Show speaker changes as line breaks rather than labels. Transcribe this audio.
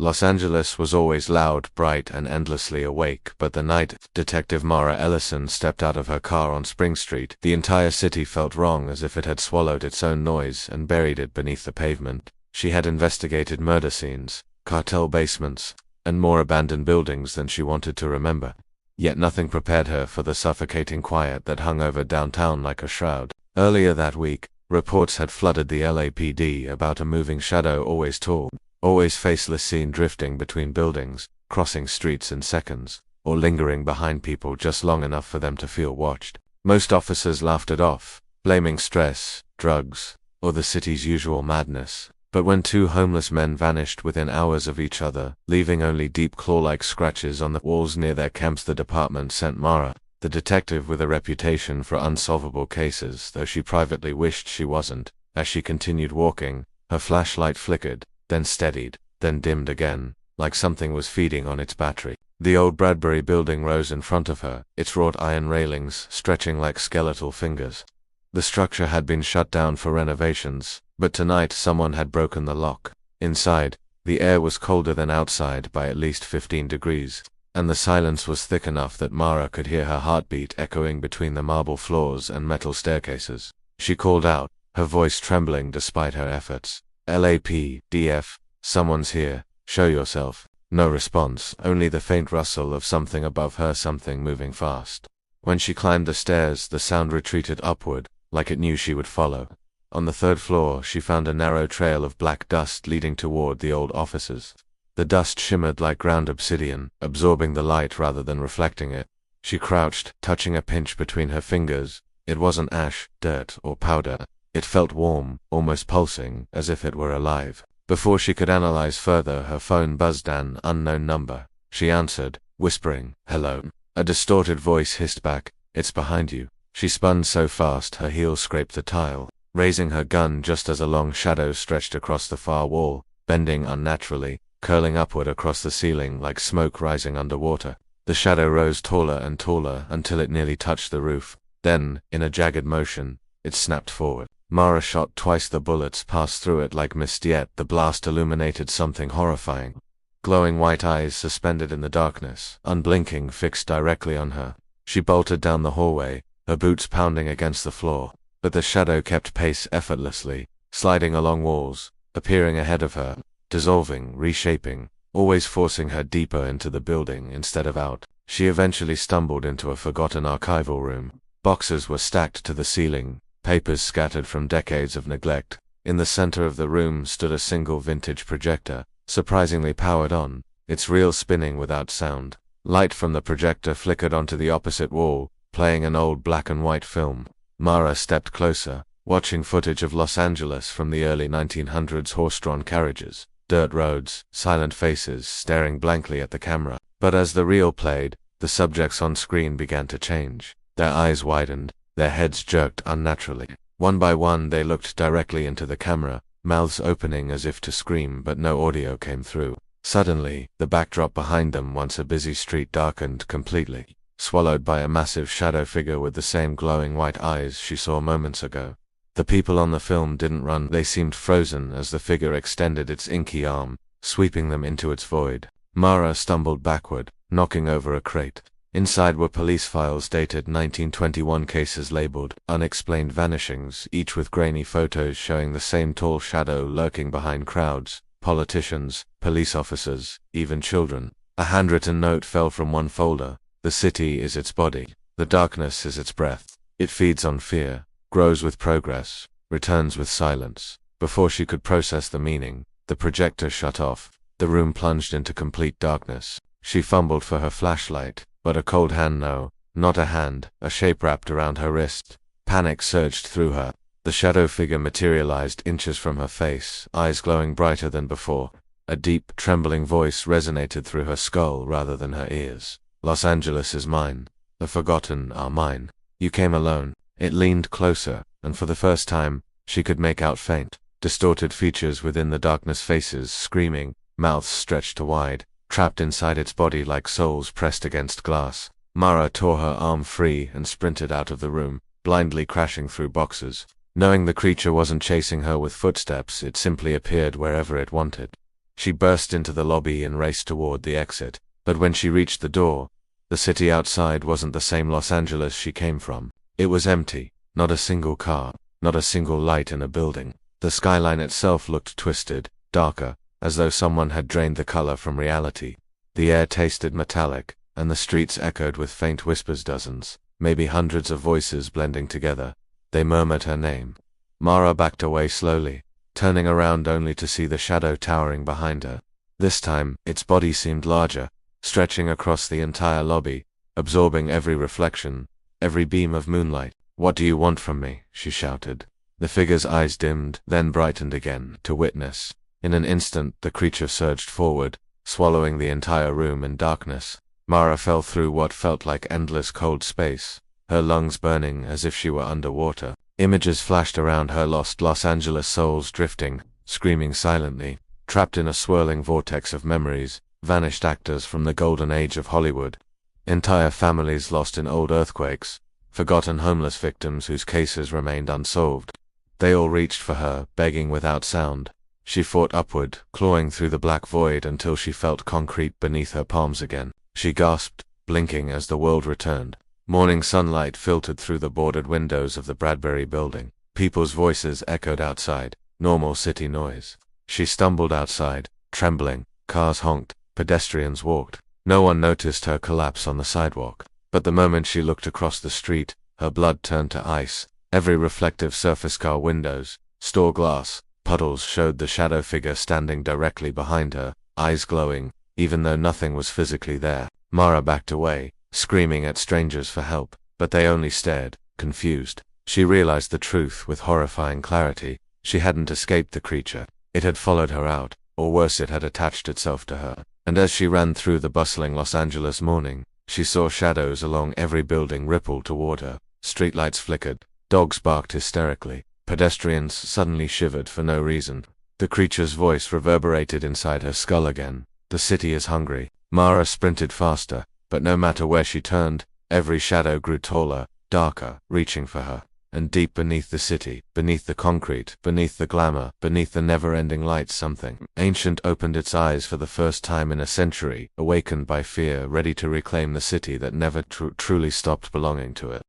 Los Angeles was always loud, bright, and endlessly awake, but the night Detective Mara Ellison stepped out of her car on Spring Street, the entire city felt wrong, as if it had swallowed its own noise and buried it beneath the pavement. She had investigated murder scenes, cartel basements, and more abandoned buildings than she wanted to remember. Yet nothing prepared her for the suffocating quiet that hung over downtown like a shroud. Earlier that week, reports had flooded the LAPD about a moving shadow, always tall, always faceless, seen drifting between buildings, crossing streets in seconds, or lingering behind people just long enough for them to feel watched. Most officers laughed it off, blaming stress, drugs, or the city's usual madness. But when two homeless men vanished within hours of each other, leaving only deep claw-like scratches on the walls near their camps, the department sent Mara, the detective with a reputation for unsolvable cases, though she privately wished she wasn't. As she continued walking, her flashlight flickered, then steadied, then dimmed again, like something was feeding on its battery. The old Bradbury building rose in front of her, its wrought iron railings stretching like skeletal fingers. The structure had been shut down for renovations, but tonight someone had broken the lock. Inside, the air was colder than outside by at least 15 degrees, and the silence was thick enough that Mara could hear her heartbeat echoing between the marble floors and metal staircases. She called out, her voice trembling despite her efforts. LAPDF, someone's here, show yourself. No response, only the faint rustle of something above her, something moving fast. When she climbed the stairs, the sound retreated upward, like it knew she would follow. On the 3rd floor, she found a narrow trail of black dust leading toward the old offices. The dust shimmered like ground obsidian, absorbing the light rather than reflecting it. She crouched, touching a pinch between her fingers. It wasn't ash, dirt, or powder. It felt warm, almost pulsing, as if it were alive. Before she could analyze further, her phone buzzed an unknown number. She answered, whispering, "Hello." A distorted voice hissed back, "It's behind you." She spun so fast her heel scraped the tile, raising her gun just as a long shadow stretched across the far wall, bending unnaturally, curling upward across the ceiling like smoke rising underwater. The shadow rose taller and taller until it nearly touched the roof. Then, in a jagged motion, it snapped forward. Mara shot twice the bullets passed through it like mist, yet the blast illuminated something horrifying. Glowing white eyes suspended in the darkness, unblinking, fixed directly on her. She bolted down the hallway, her boots pounding against the floor, but the shadow kept pace effortlessly, sliding along walls, appearing ahead of her, dissolving, reshaping, always forcing her deeper into the building instead of out. She eventually stumbled into a forgotten archival room. Boxes were stacked to the ceiling, papers scattered from decades of neglect. In the center of the room stood a single vintage projector, surprisingly powered on, its reel spinning without sound. Light from the projector flickered onto the opposite wall, playing an old black and white film. Mara stepped closer, watching footage of Los Angeles from the early 1900s, horse-drawn carriages, dirt roads, silent faces staring blankly at the camera. But as the reel played, the subjects on screen began to change. Their eyes widened, their heads jerked unnaturally. One by one they looked directly into the camera, mouths opening as if to scream, but no audio came through. Suddenly, the backdrop behind them, once a busy street, darkened completely, swallowed by a massive shadow figure with the same glowing white eyes she saw moments ago. The people on the film didn't run, they seemed frozen as the figure extended its inky arm, sweeping them into its void. Mara stumbled backward, knocking over a crate. Inside were police files dated 1921, cases labeled "Unexplained Vanishings," each with grainy photos showing the same tall shadow lurking behind crowds, politicians, police officers, even children. A handwritten note fell from one folder. "The city is its body. The darkness is its breath. It feeds on fear, grows with progress, returns with silence." Before she could process the meaning, the projector shut off. The room plunged into complete darkness. She fumbled for her flashlight, but a cold hand, no, not a hand, a shape wrapped around her wrist. Panic surged through her. The shadow figure materialized inches from her face, eyes glowing brighter than before. A deep, trembling voice resonated through her skull rather than her ears. "Los Angeles is mine. The forgotten are mine. You came alone." It leaned closer, and for the first time, she could make out faint, distorted features within the darkness, faces screaming, mouths stretched wide, trapped inside its body like souls pressed against glass. Mara tore her arm free and sprinted out of the room, blindly crashing through boxes. Knowing the creature wasn't chasing her with footsteps, it simply appeared wherever it wanted. She burst into the lobby and raced toward the exit. But when she reached the door, the city outside wasn't the same Los Angeles she came from. It was empty. Not a single car, not a single light in a building. The skyline itself looked twisted, darker, as though someone had drained the color from reality. The air tasted metallic, and the streets echoed with faint whispers, dozens, maybe hundreds of voices blending together. They murmured her name. Mara backed away slowly, turning around only to see the shadow towering behind her. This time, its body seemed larger, stretching across the entire lobby, absorbing every reflection, every beam of moonlight. "What do you want from me?" she shouted. The figure's eyes dimmed, then brightened again, to witness. In an instant, the creature surged forward, swallowing the entire room in darkness. Mara fell through what felt like endless cold space, her lungs burning as if she were underwater. Images flashed around her, lost Los Angeles souls drifting, screaming silently, trapped in a swirling vortex of memories, vanished actors from the golden age of Hollywood, entire families lost in old earthquakes, forgotten homeless victims whose cases remained unsolved. They all reached for her, begging without sound. She fought upward, clawing through the black void until she felt concrete beneath her palms again. She gasped, blinking as the world returned. Morning sunlight filtered through the boarded windows of the Bradbury building. People's voices echoed outside, normal city noise. She stumbled outside, trembling. Cars honked, pedestrians walked. No one noticed her collapse on the sidewalk. But the moment she looked across the street, her blood turned to ice. Every reflective surface, car windows, store glass, puddles showed the shadow figure standing directly behind her, eyes glowing, even though nothing was physically there. Mara backed away, screaming at strangers for help, but they only stared, confused. She realized the truth with horrifying clarity. She hadn't escaped the creature. It had followed her out, or worse, it had attached itself to her. And as she ran through the bustling Los Angeles morning, she saw shadows along every building ripple toward her. Streetlights flickered, dogs barked hysterically, pedestrians suddenly shivered for no reason. The creature's voice reverberated inside her skull again. "The city is hungry." Mara sprinted faster, but no matter where she turned, every shadow grew taller, darker, reaching for her. And deep beneath the city, beneath the concrete, beneath the glamour, beneath the never-ending light, something ancient opened its eyes for the first time in a century, awakened by fear, ready to reclaim the city that never truly stopped belonging to it.